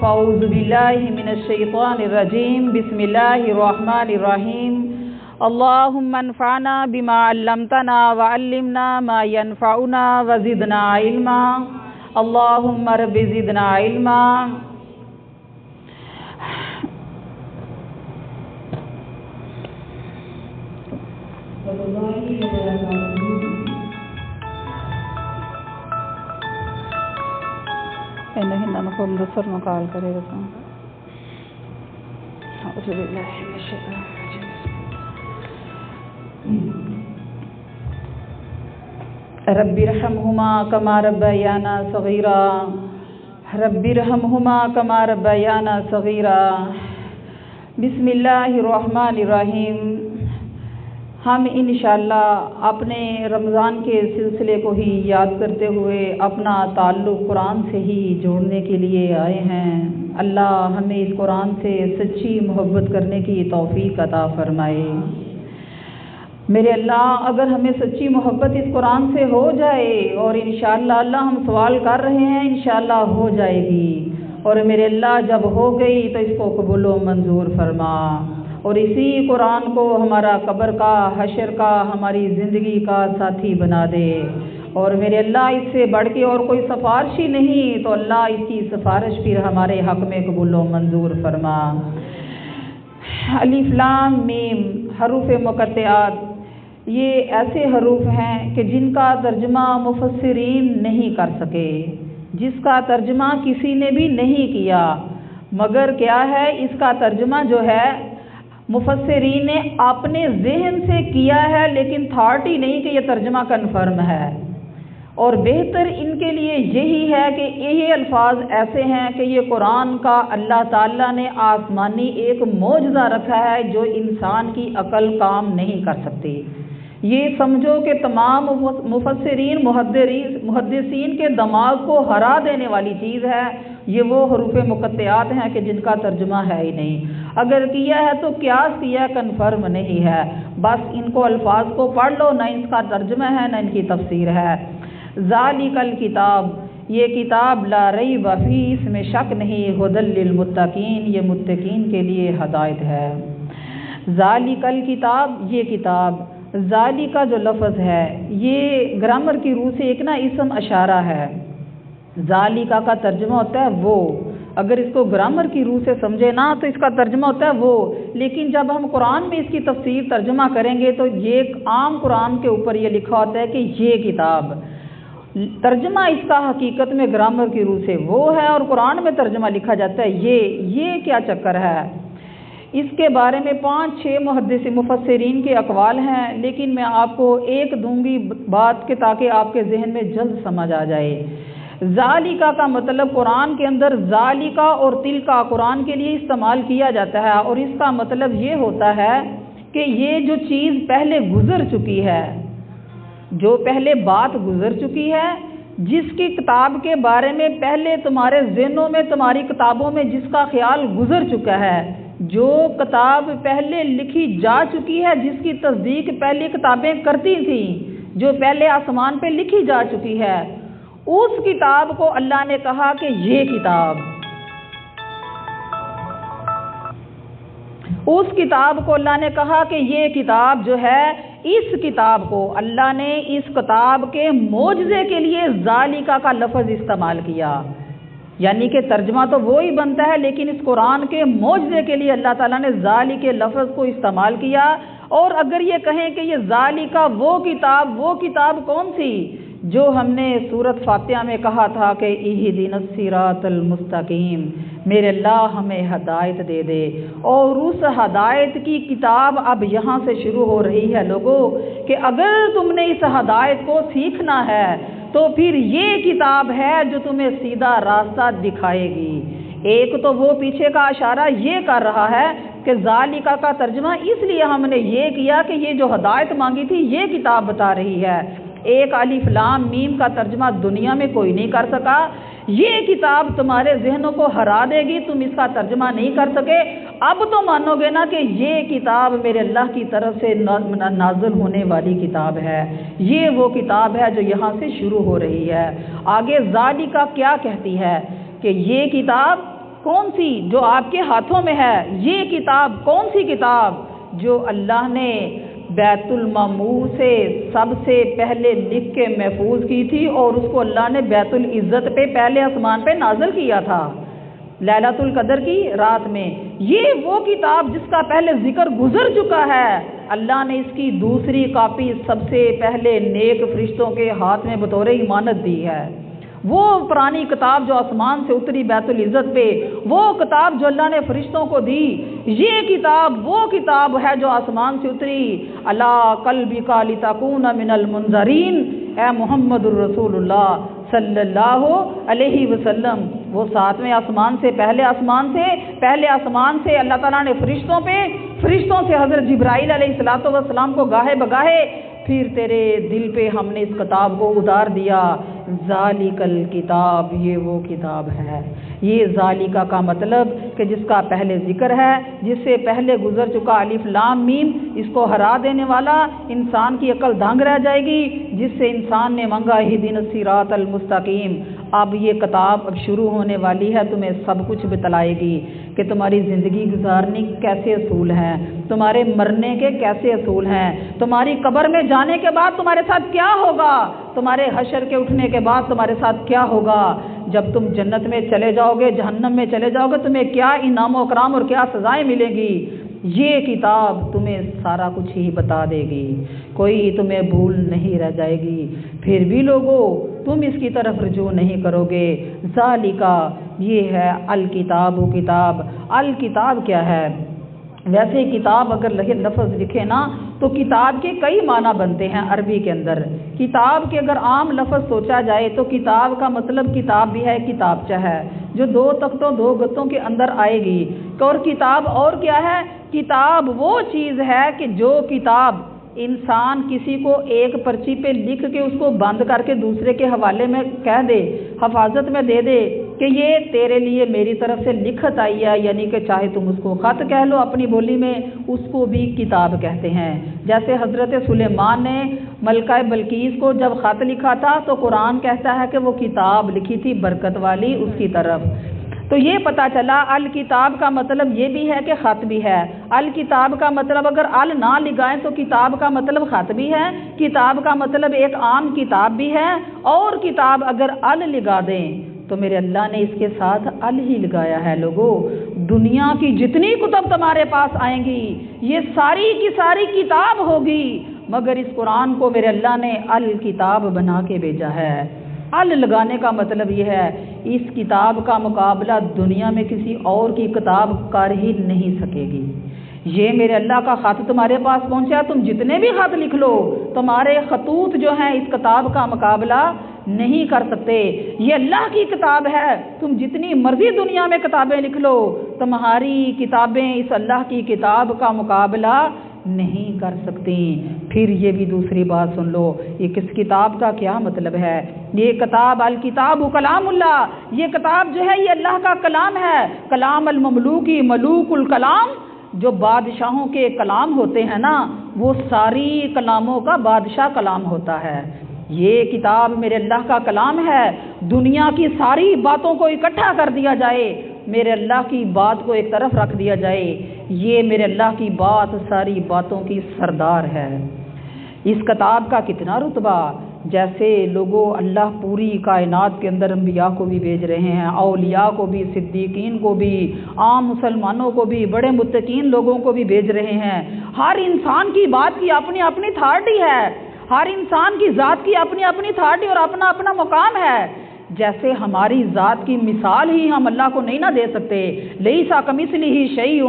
فاعوذ باللہ من الشیطان الرجیم بسم اللہ الرحمن الرحیم اللہم انفعنا بما علمتنا وعلمنا ما ينفعنا وزدنا علما اللہم رب زدنا علما. کو مدثر مقال کرے رہتا ہوں. رب ارحمہما کما ربیانا صغیرا رب ارحمہما کما ربیانا صغیرا. بسم اللہ الرحمن الرحیم. ہم انشاءاللہ اپنے رمضان کے سلسلے کو ہی یاد کرتے ہوئے اپنا تعلق قرآن سے ہی جوڑنے کے لیے آئے ہیں. اللہ ہمیں اس قرآن سے سچی محبت کرنے کی توفیق عطا فرمائے. میرے اللہ، اگر ہمیں سچی محبت اس قرآن سے ہو جائے، اور انشاءاللہ اللہ ہم سوال کر رہے ہیں، انشاءاللہ ہو جائے گی، اور میرے اللہ جب ہو گئی تو اس کو قبول و منظور فرما، اور اسی قرآن کو ہمارا قبر کا، حشر کا، ہماری زندگی کا ساتھی بنا دے. اور میرے اللہ اس سے بڑھ کے اور کوئی سفارش ہی نہیں، تو اللہ اس کی سفارش پھر ہمارے حق میں قبول و منظور فرما. الف لام میم حروف مقطعات، یہ ایسے حروف ہیں کہ جن کا ترجمہ مفسرین نہیں کر سکے، جس کا ترجمہ کسی نے بھی نہیں کیا، مگر کیا ہے، اس کا ترجمہ جو ہے مفسرین نے اپنے ذہن سے کیا ہے، لیکن تھارٹی نہیں کہ یہ ترجمہ کنفرم ہے. اور بہتر ان کے لیے یہی ہے کہ یہ الفاظ ایسے ہیں کہ یہ قرآن کا اللہ تعالیٰ نے آسمانی ایک معجزہ رکھا ہے جو انسان کی عقل کام نہیں کر سکتی. یہ سمجھو کہ تمام مفسرین محدثین کے دماغ کو ہرا دینے والی چیز ہے. یہ وہ حروف مقطعات ہیں کہ جن کا ترجمہ ہے ہی نہیں. اگر کیا ہے تو قیاس کیا، کنفرم نہیں ہے. بس ان کو الفاظ کو پڑھ لو، نہ ان کا ترجمہ ہے نہ ان کی تفسیر ہے. ذالک الکتاب، یہ کتاب لا ریب فیہ، اس میں شک نہیں، ھدی للمتقین، یہ متقین کے لیے ہدایت ہے. ذالک الکتاب، یہ کتاب، ذالکہ جو لفظ ہے یہ گرامر کی روح سے ایک اسم اشارہ ہے. ذالکہ کا ترجمہ ہوتا ہے وہ. اگر اس کو گرامر کی روح سے سمجھے نا تو اس کا ترجمہ ہوتا ہے وہ، لیکن جب ہم قرآن میں اس کی تفسیر ترجمہ کریں گے تو یہ عام قرآن کے اوپر یہ لکھا ہوتا ہے کہ یہ کتاب. ترجمہ اس کا حقیقت میں گرامر کی روح سے وہ ہے، اور قرآن میں ترجمہ لکھا جاتا ہے یہ کیا چکر ہے. اس کے بارے میں 5-6 مفسرین کے اقوال ہیں، لیکن میں آپ کو ایک دوں گی بات کہ تاکہ آپ کے ذہن میں جلد سمجھ آ جائے. ذالکہ کا مطلب قرآن کے اندر ذالکہ اور تلکہ قرآن کے لیے استعمال کیا جاتا ہے، اور اس کا مطلب یہ ہوتا ہے کہ یہ جو چیز پہلے گزر چکی ہے، جو پہلے بات گزر چکی ہے، جس کی کتاب کے بارے میں پہلے تمہارے ذہنوں میں، تمہاری کتابوں میں جس کا خیال گزر چکا ہے، جو کتاب پہلے لکھی جا چکی ہے، جس کی تصدیق پہلی کتابیں کرتی تھیں، جو پہلے آسمان پہ لکھی جا چکی ہے، اس کتاب کو اللہ نے کہا کہ یہ کتاب، اس کتاب کو اللہ نے کہا کہ یہ کتاب جو ہے، اس کتاب کو اللہ نے اس کتاب کے معجزے کے لیے ذالکہ کا لفظ استعمال کیا. یعنی کہ ترجمہ تو وہی بنتا ہے، لیکن اس قرآن کے معجزے کے لیے اللہ تعالیٰ نے ذالک لفظ کو استعمال کیا. اور اگر یہ کہیں کہ یہ ذالکہ وہ کتاب کون سی جو ہم نے سورۃ فاتحہ میں کہا تھا کہ اہدنا الصراط المستقیم، میرے اللہ ہمیں ہدایت دے دے. اور اس ہدایت کی کتاب اب یہاں سے شروع ہو رہی ہے لوگوں، کہ اگر تم نے اس ہدایت کو سیکھنا ہے تو پھر یہ کتاب ہے جو تمہیں سیدھا راستہ دکھائے گی. ایک تو وہ پیچھے کا اشارہ یہ کر رہا ہے کہ ذالکہ کا ترجمہ اس لیے ہم نے یہ کیا کہ یہ جو ہدایت مانگی تھی یہ کتاب بتا رہی ہے. ایک الف لام میم کا ترجمہ دنیا میں کوئی نہیں کر سکا. یہ کتاب تمہارے ذہنوں کو ہرا دے گی، تم اس کا ترجمہ نہیں کر سکے. اب تو مانو گے نا کہ یہ کتاب میرے اللہ کی طرف سے نازل ہونے والی کتاب ہے، یہ وہ کتاب ہے جو یہاں سے شروع ہو رہی ہے. آگے ذالکہ کیا کہتی ہے کہ یہ کتاب کون سی جو آپ کے ہاتھوں میں ہے، یہ کتاب کون سی کتاب جو اللہ نے بیت المعمور سے سب سے پہلے لکھ کے محفوظ کی تھی اور اس کو اللہ نے بیت العزت پہ پہلے آسمان پہ نازل کیا تھا لیلۃ القدر کی رات میں۔ یہ وہ کتاب جس کا پہلے ذکر گزر چکا ہے، اللہ نے اس کی دوسری کاپی سب سے پہلے نیک فرشتوں کے ہاتھ میں بطور امانت دی ہے۔ وہ پرانی کتاب جو آسمان سے اتری بیت العزت پہ، وہ کتاب جو اللہ نے فرشتوں کو دی، یہ کتاب وہ کتاب ہے جو آسمان سے اتری۔ علی قلبک لتکون من المنذرین، اے محمد الرسول اللہ صلی اللہ علیہ وسلم، وہ ساتویں آسمان سے پہلے آسمان سے اللہ تعالیٰ نے فرشتوں سے حضرت جبرائیل علیہ السلام کو گاہے بگاہے پھر تیرے دل پہ ہم نے اس کتاب کو اتار دیا۔ ذالک الکتاب، یہ وہ کتاب ہے۔ یہ ذالکہ کا مطلب کہ جس کا پہلے ذکر ہے، جس سے پہلے گزر چکا الف لام میم، اس کو ہرا دینے والا، انسان کی عقل دھانگ رہ جائے گی، جس سے انسان نے مانگا اہدنا الصراط المستقیم۔ اب یہ کتاب اب شروع ہونے والی ہے، تمہیں سب کچھ بتلائے گی کہ تمہاری زندگی گزارنے کے کیسے اصول ہیں، تمہارے مرنے کے کیسے اصول ہیں، تمہاری قبر میں جانے کے بعد تمہارے ساتھ کیا ہوگا، تمہارے حشر کے اٹھنے کے بعد تمہارے ساتھ کیا ہوگا، جب تم جنت میں چلے جاؤ گے، جہنم میں چلے جاؤ گے، تمہیں کیا انعام و اکرام اور کیا سزائیں ملیں گی۔ یہ کتاب تمہیں سارا کچھ ہی بتا دے گی، کوئی تمہیں بھول نہیں رہ جائے گی۔ پھر بھی لوگوں تم اس کی طرف رجوع نہیں کرو گے۔ ذالکہ، یہ ہے الکتاب و کتاب۔ الکتاب کیا ہے؟ ویسے کتاب اگر لفظ لکھے نا تو کتاب کے کئی معنی بنتے ہیں عربی کے اندر۔ کتاب کے اگر عام لفظ سوچا جائے تو کتاب کا مطلب کتاب بھی ہے، کتابچہ ہے جو 2 تختوں 2 گتوں کے اندر آئے گی۔ اور کتاب اور کیا ہے؟ کتاب وہ چیز ہے کہ جو کتاب انسان کسی کو ایک پرچی پہ لکھ کے اس کو بند کر کے دوسرے کے حوالے میں کہہ دے، حفاظت میں دے دے کہ یہ تیرے لیے میری طرف سے لکھت آئی ہے، یعنی کہ چاہے تم اس کو خط کہہ لو اپنی بولی میں، اس کو بھی کتاب کہتے ہیں۔ جیسے حضرت سلیمان نے ملکہ بلقیس کو جب خط لکھا تھا تو قرآن کہتا ہے کہ وہ کتاب لکھی تھی برکت والی اس کی طرف۔ تو یہ پتہ چلا الکتاب کا مطلب یہ بھی ہے کہ خط بھی ہے۔ الکتاب کا مطلب اگر ال نہ لگائیں تو کتاب کا مطلب خط بھی ہے، کتاب کا مطلب ایک عام کتاب بھی ہے، اور کتاب اگر ال لگا دیں تو میرے اللہ نے اس کے ساتھ ال ہی لگایا ہے۔ لوگوں، دنیا کی جتنی کتب تمہارے پاس آئیں گی یہ ساری کی ساری کتاب ہوگی، مگر اس قرآن کو میرے اللہ نے الکتاب بنا کے بھیجا ہے۔ ال لگانے کا مطلب یہ ہے اس کتاب کا مقابلہ دنیا میں کسی اور کی کتاب کر ہی نہیں سکے گی۔ یہ میرے اللہ کا خط تمہارے پاس پہنچا، تم جتنے بھی خط لکھ لو تمہارے خطوط جو ہیں اس کتاب کا مقابلہ نہیں کر سکتے۔ یہ اللہ کی کتاب ہے، تم جتنی مرضی دنیا میں کتابیں لکھ لو تمہاری کتابیں اس اللہ کی کتاب کا مقابلہ نہیں کر سکتی۔ پھر یہ بھی دوسری بات سن لو، یہ کس کتاب کا کیا مطلب ہے؟ یہ کتاب الکتاب کلام اللہ، یہ کتاب جو ہے یہ اللہ کا کلام ہے۔ کلام المملوکی ملوک الکلام، جو بادشاہوں کے کلام ہوتے ہیں نا وہ ساری کلاموں کا بادشاہ کلام ہوتا ہے۔ یہ کتاب میرے اللہ کا کلام ہے۔ دنیا کی ساری باتوں کو اکٹھا کر دیا جائے، میرے اللہ کی بات کو ایک طرف رکھ دیا جائے، یہ میرے اللہ کی بات ساری باتوں کی سردار ہے۔ اس کتاب کا کتنا رتبہ، جیسے لوگوں اللہ پوری کائنات کے اندر انبیاء کو بھی بھیج رہے ہیں، اولیاء کو بھی، صدیقین کو بھی، عام مسلمانوں کو بھی، بڑے متقین لوگوں کو بھی بھیج رہے ہیں۔ ہر انسان کی بات کی اپنی اپنی اتھارٹی ہے، ہر انسان کی ذات کی اپنی اپنی اتھارٹی اور اپنا اپنا مقام ہے۔ جیسے ہماری ذات کی مثال ہی ہم اللہ کو نہیں نہ دے سکتے، لیسا کمثلہ شیء،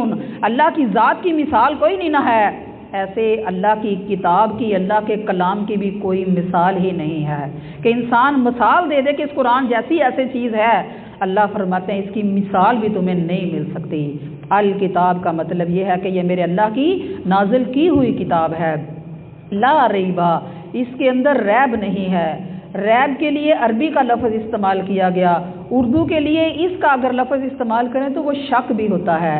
اللہ کی ذات کی مثال کوئی نہیں نہ ہے، ایسے اللہ کی کتاب کی، اللہ کے کلام کی بھی کوئی مثال ہی نہیں ہے کہ انسان مثال دے دے کہ اس قرآن جیسی ایسی چیز ہے۔ اللہ فرماتے ہیں اس کی مثال بھی تمہیں نہیں مل سکتی۔ الکتاب کا مطلب یہ ہے کہ یہ میرے اللہ کی نازل کی ہوئی کتاب ہے۔ لا ریبہ، اس کے اندر ریب نہیں ہے۔ ریب کے لیے عربی کا لفظ استعمال کیا گیا، اردو کے لیے اس کا اگر لفظ استعمال کریں تو وہ شک بھی ہوتا ہے۔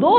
2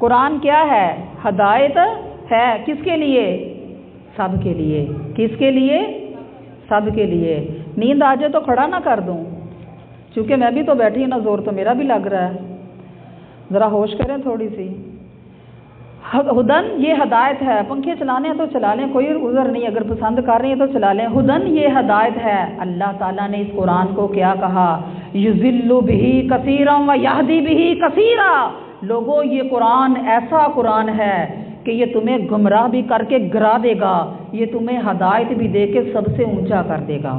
قرآن کیا ہے؟ ہدایت ہے، کس کے لیے؟ سب کے لیے۔ کس کے لیے؟ سب کے لیے۔ نیند آ جائے تو کھڑا نہ کر دوں، چونکہ میں بھی تو بیٹھی نا، زور تو میرا بھی لگ رہا ہے، ذرا ہوش کریں تھوڑی سی۔ ہدن یہ ہدایت ہے، پنکھے چلانے ہیں تو چلا لیں، کوئی عذر نہیں، اگر پسند کر رہی ہیں تو چلا لیں۔ ہدن یہ ہدایت ہے۔ اللہ تعالیٰ نے اس قرآن کو کیا کہا؟ یضل بہ کثیرا و یہدی بہ کثیرا۔ لوگوں یہ قرآن ایسا قرآن ہے کہ یہ تمہیں گمراہ بھی کر کے گرا دے گا، یہ تمہیں ہدایت بھی دے کے سب سے اونچا کر دے گا۔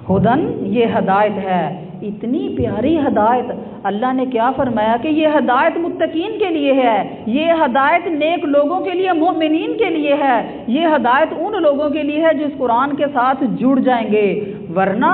ہدن یہ ہدایت ہے، اتنی پیاری ہدایت۔ اللہ نے کیا فرمایا کہ یہ ہدایت متقین کے لیے ہے، یہ ہدایت نیک لوگوں کے لیے، مومنین کے لیے ہے، یہ ہدایت ان لوگوں کے لیے ہے جو اس قرآن کے ساتھ جڑ جائیں گے۔ ورنہ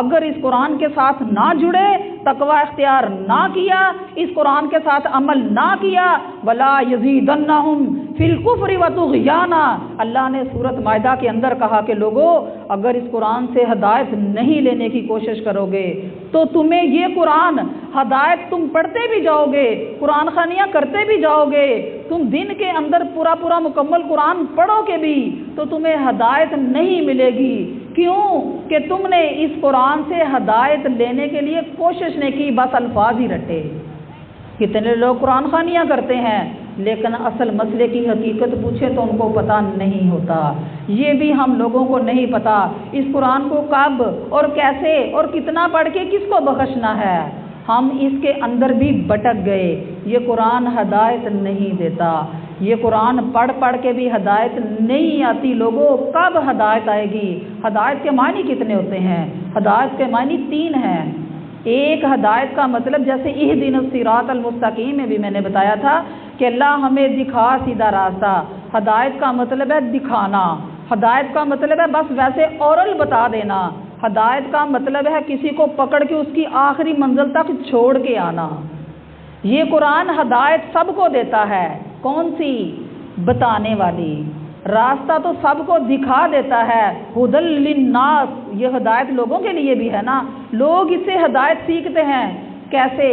اگر اس قرآن کے ساتھ نہ جڑے، تقوی اختیار نہ کیا، اس قرآن کے ساتھ عمل نہ کیا، وَلَا يَزِيدَنَّهُمْ فِي الْكُفْرِ وَطُغْيَانًا، اللہ نے سورۃ مائدہ کے اندر کہا کہ لوگوں اگر اس قرآن سے ہدایت نہیں لینے کی کوشش کرو گے تو تمہیں یہ قرآن ہدایت، تم پڑھتے بھی جاؤ گے، قرآن خوانیاں کرتے بھی جاؤ گے، تم دن کے اندر پورا مکمل قرآن پڑھو گے بھی تو تمہیں ہدایت نہیں ملے گی۔ کیوں؟ کہ تم نے اس قرآن سے ہدایت لینے کے لیے کوشش نہیں کی، بس الفاظ ہی رٹے۔ کتنے لوگ قرآن خوانیاں کرتے ہیں لیکن اصل مسئلے کی حقیقت پوچھے تو ان کو پتہ نہیں ہوتا۔ یہ بھی ہم لوگوں کو نہیں پتہ اس قرآن کو کب اور کیسے اور کتنا پڑھ کے کس کو بخشنا ہے۔ ہم اس کے اندر بھی بھٹک گئے۔ یہ قرآن ہدایت نہیں دیتا، یہ قرآن پڑھ کے بھی ہدایت نہیں آتی۔ لوگوں کب ہدایت آئے گی؟ ہدایت کے معنی کتنے ہوتے ہیں؟ ہدایت کے معنی 3 ہیں۔ ایک ہدایت کا مطلب جیسے اہدنا الصراط المستقیم میں بھی میں نے بتایا تھا کہ اللہ ہمیں دکھا سیدھا راستہ۔ ہدایت کا مطلب ہے دکھانا، ہدایت کا مطلب ہے بس ویسے اورل بتا دینا، ہدایت کا مطلب ہے کسی کو پکڑ کے اس کی آخری منزل تک چھوڑ کے آنا۔ یہ قرآن ہدایت سب کو دیتا ہے، کون سی؟ بتانے والی، راستہ تو سب کو دکھا دیتا ہے۔ ہدی للناس، یہ ہدایت لوگوں کے لیے بھی ہے نا، لوگ اس سے ہدایت سیکھتے ہیں۔ کیسے؟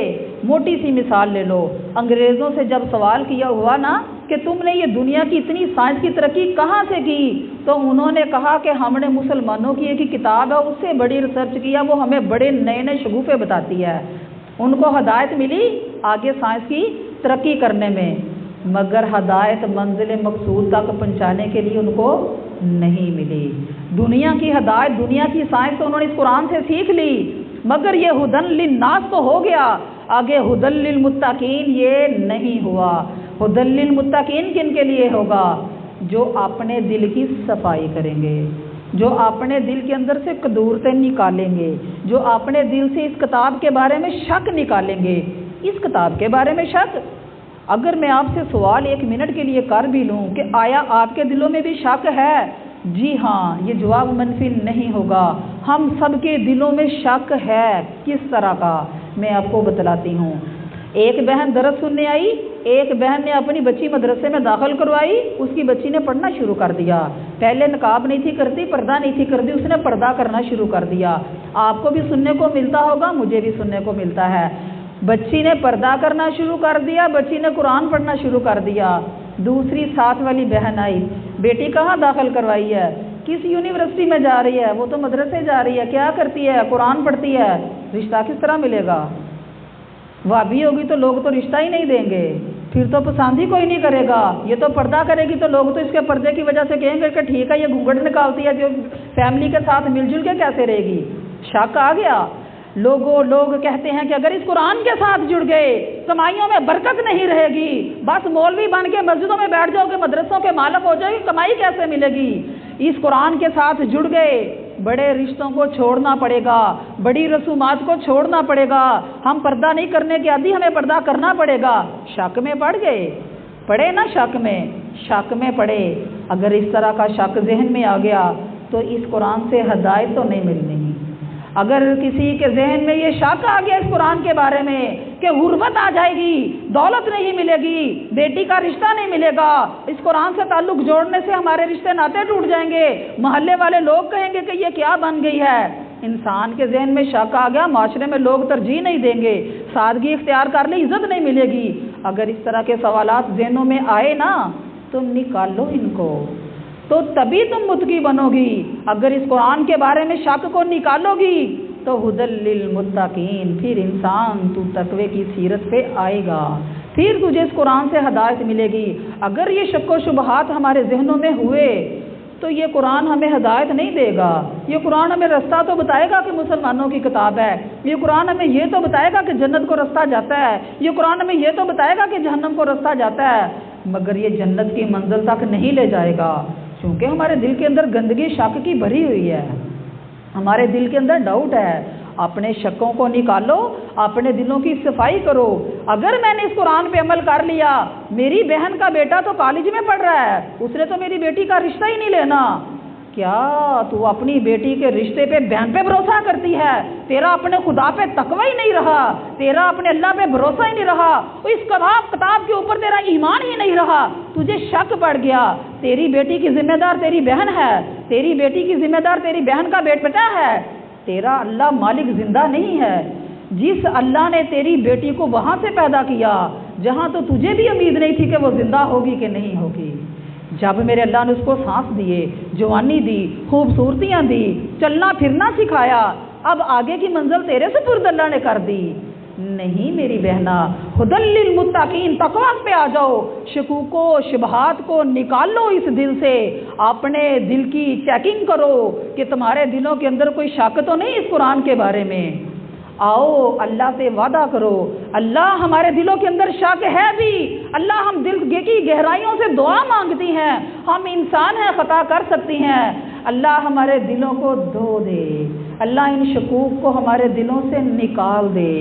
موٹی سی مثال لے لو، انگریزوں سے جب سوال کیا ہوا نا کہ تم نے یہ دنیا کی اتنی سائنس کی ترقی کہاں سے کی، تو انہوں نے کہا کہ ہم نے مسلمانوں کی ایک کتاب ہے اس سے بڑی ریسرچ کیا، وہ ہمیں بڑے نئے شگوفے بتاتی ہے۔ ان کو ہدایت ملی آگے سائنس کی ترقی کرنے میں، مگر ہدایت منزل مقصود تک پہنچانے کے لیے ان کو نہیں ملی۔ دنیا کی ہدایت، دنیا کی سائنس تو انہوں نے اس قرآن سے سیکھ لی، مگر یہ ہدن للناس تو ہو گیا، آگے ہدن للمتقین یہ نہیں ہوا۔ ہدن للمتقین کن کے لیے ہوگا؟ جو اپنے دل کی صفائی کریں گے، جو اپنے دل کے اندر سے قدورتیں نکالیں گے، جو اپنے دل سے اس کتاب کے بارے میں شک نکالیں گے۔ اس کتاب کے بارے میں شک، اگر میں آپ سے سوال 1 منٹ کے لیے کر بھی لوں کہ آیا آپ کے دلوں میں بھی شک ہے؟ جی ہاں، یہ جواب منفی نہیں ہوگا، ہم سب کے دلوں میں شک ہے۔ کس طرح کا؟ میں آپ کو بتلاتی ہوں۔ ایک بہن درس سننے آئی، ایک بہن نے اپنی بچی مدرسے میں داخل کروائی، اس کی بچی نے پڑھنا شروع کر دیا۔ پہلے نقاب نہیں تھی کرتی، پردہ نہیں تھی کرتی، اس نے پردہ کرنا شروع کر دیا۔ آپ کو بھی سننے کو ملتا ہوگا، مجھے بھی سننے کو ملتا ہے۔ بچی نے پردہ کرنا شروع کر دیا، بچی نے قرآن پڑھنا شروع کر دیا۔ دوسری ساتھ والی بہن آئی، بیٹی کہاں داخل کروائی ہے؟ کس یونیورسٹی میں جا رہی ہے؟ وہ تو مدرسے جا رہی ہے۔ کیا کرتی ہے؟ قرآن پڑھتی ہے۔ رشتہ کس طرح ملے گا؟ وابی ہوگی تو لوگ تو رشتہ ہی نہیں دیں گے، پھر تو پسند ہی کوئی نہیں کرے گا۔ یہ تو پردہ کرے گی تو لوگ تو اس کے پردے کی وجہ سے کہیں گے کہ ٹھیک ہے یہ گھونگھٹ نکالتی ہے، جو فیملی کے ساتھ مل جل کے کیسے رہے گی؟ شک آ گیا۔ لوگ کہتے ہیں کہ اگر اس قرآن کے ساتھ جڑ گئے کمائیوں میں برکت نہیں رہے گی، بس مولوی بن کے مسجدوں میں بیٹھ جاؤ گے، مدرسوں کے مالک ہو جائے گی، کمائی کیسے ملے گی؟ اس قرآن کے ساتھ جڑ گئے، بڑے رشتوں کو چھوڑنا پڑے گا، بڑی رسومات کو چھوڑنا پڑے گا، ہم پردہ نہیں کرنے کے عادی، ہمیں پردہ کرنا پڑے گا۔ شک میں پڑ گئے، پڑے نا شک میں پڑے۔ اگر اس طرح کا شک ذہن میں آ گیا تو اس قرآن سے ہدایت تو نہیں ملنی۔ اگر کسی کے ذہن میں یہ شک آ گیا اس قرآن کے بارے میں کہ غربت آ جائے گی، دولت نہیں ملے گی، بیٹی کا رشتہ نہیں ملے گا، اس قرآن سے تعلق جوڑنے سے ہمارے رشتے ناطے ٹوٹ جائیں گے، محلے والے لوگ کہیں گے کہ یہ کیا بن گئی ہے، انسان کے ذہن میں شک آ گیا، معاشرے میں لوگ ترجیح نہیں دیں گے، سادگی اختیار کر لیں، عزت نہیں ملے گی۔ اگر اس طرح کے سوالات ذہنوں میں آئے نا، تم نکالو ان کو، تو تبھی تم متقی بنو گی۔ اگر اس قرآن کے بارے میں شک کو نکالو گی تو ہدی للمتقین، پھر انسان تو تقوی کی سیرت پہ آئے گا، پھر تجھے اس قرآن سے ہدایت ملے گی۔ اگر یہ شک و شبہات ہمارے ذہنوں میں ہوئے تو یہ قرآن ہمیں ہدایت نہیں دے گا۔ یہ قرآن ہمیں رستہ تو بتائے گا کہ مسلمانوں کی کتاب ہے، یہ قرآن ہمیں یہ تو بتائے گا کہ جنت کو رستہ جاتا ہے، یہ قرآن ہمیں یہ تو بتائے گا کہ جہنم کو رستہ جاتا ہے، مگر یہ جنت کی منزل تک نہیں لے جائے گا، کیونکہ ہمارے دل کے اندر گندگی شک کی بھری ہوئی ہے، ہمارے دل کے اندر ڈاؤٹ ہے۔ اپنے شکوں کو نکالو، اپنے دلوں کی صفائی کرو۔ اگر میں نے اس قرآن پہ عمل کر لیا، میری بہن کا بیٹا تو کالج میں پڑھ رہا ہے، اس نے تو میری بیٹی کا رشتہ ہی نہیں لینا، کیا تو اپنی بیٹی کے رشتے پہ بہن پہ بھروسہ کرتی ہے؟ تیرا اپنے خدا پہ تقوی ہی نہیں رہا، تیرا اپنے اللہ پہ بھروسہ ہی نہیں رہا، اس کتاب کے اوپر تیرا ایمان ہی نہیں رہا، تجھے شک پڑ گیا۔ تیری بیٹی کی ذمہ دار تیری بہن ہے، تیری بیٹی کی ذمہ دار تیری بہن کا بیٹا ہے، تیرا اللہ مالک زندہ نہیں ہے؟ جس اللہ نے تیری بیٹی کو وہاں سے پیدا کیا جہاں تو تجھے بھی امید نہیں تھی کہ وہ زندہ ہوگی کہ نہیں ہوگی، جب میرے اللہ نے اس کو سانس دیے، جوانی دی، خوبصورتیاں دی، چلنا پھرنا سکھایا، اب آگے کی منزل تیرے سپرد اللہ نے کر دی۔ نہیں میری بہنا، ہدی للمتقین، تقوی پہ آ جاؤ، شکوک و شبہات کو نکالو اس دل سے، اپنے دل کی چیکنگ کرو کہ تمہارے دلوں کے اندر کوئی شک تو نہیں اس قرآن کے بارے میں۔ آؤ اللہ سے وعدہ کرو، اللہ ہمارے دلوں کے اندر شک ہے بھی، اللہ ہم دل کی گہرائیوں سے دعا مانگتی ہیں، ہم انسان ہیں، خطا کر سکتی ہیں، اللہ ہمارے دلوں کو دھو دے، اللہ ان شکوک کو ہمارے دلوں سے نکال دے۔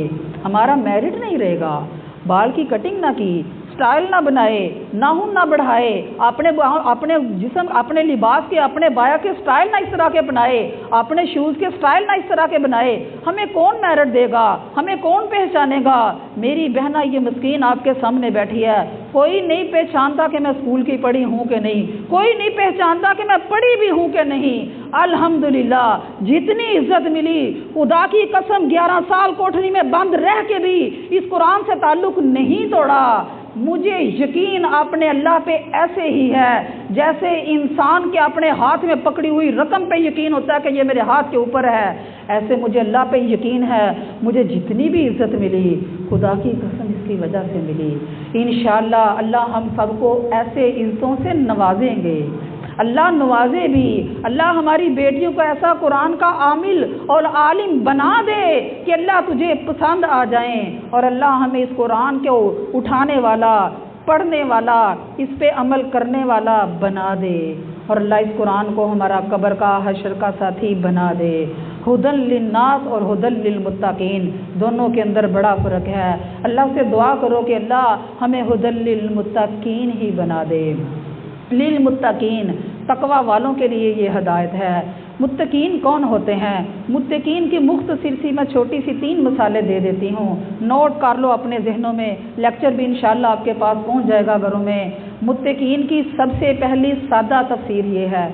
ہمارا میرٹ نہیں رہے گا، بال کی کٹنگ نہ کی، سٹائل نہ بنائے، ناخن نہ بڑھائے، اپنے جسم، اپنے لباس کے، اپنے بایا کے سٹائل نہ اس طرح کے بنائے، اپنے شوز کے سٹائل نہ اس طرح کے بنائے، ہمیں کون میرٹ دے گا، ہمیں کون پہچانے گا؟ میری بہنا یہ مسکین آپ کے سامنے بیٹھی ہے، کوئی نہیں پہچانتا کہ میں اسکول کی پڑھی ہوں کہ نہیں، کوئی نہیں پہچانتا کہ میں پڑھی بھی ہوں کہ نہیں، الحمدللہ جتنی عزت ملی، خدا کی قسم 11 سال کوٹھری میں بند رہ کے بھی اس قرآن سے تعلق نہیں توڑا۔ مجھے یقین اپنے اللہ پہ ایسے ہی ہے جیسے انسان کے اپنے ہاتھ میں پکڑی ہوئی رقم پہ یقین ہوتا ہے کہ یہ میرے ہاتھ کے اوپر ہے، ایسے مجھے اللہ پہ یقین ہے۔ مجھے جتنی بھی عزت ملی خدا کی قسم اس کی وجہ سے ملی۔ انشاءاللہ اللہ ہم سب کو ایسے عزتوں سے نوازیں گے، اللہ نوازے بھی، اللہ ہماری بیٹیوں کو ایسا قرآن کا عامل اور عالم بنا دے کہ اللہ تجھے پسند آ جائیں، اور اللہ ہمیں اس قرآن کو اٹھانے والا، پڑھنے والا، اس پہ عمل کرنے والا بنا دے، اور اللہ اس قرآن کو ہمارا قبر کا، حشر کا ساتھی بنا دے۔ ہدی للناس اور ہدی للمتقین دونوں کے اندر بڑا فرق ہے۔ اللہ سے دعا کرو کہ اللہ ہمیں ہدی للمتقین ہی بنا دے۔ للمتقین تقوی والوں کے لیے یہ ہدایت ہے۔ متقین کون ہوتے ہیں؟ متقین کی مختصر سی میں چھوٹی سی 3 مثالیں دے دیتی ہوں، نوٹ کر لو اپنے ذہنوں میں، لیکچر بھی انشاءاللہ آپ کے پاس پہنچ جائے گا گھروں میں۔ متقین کی سب سے پہلی سادہ تفسیر یہ ہے،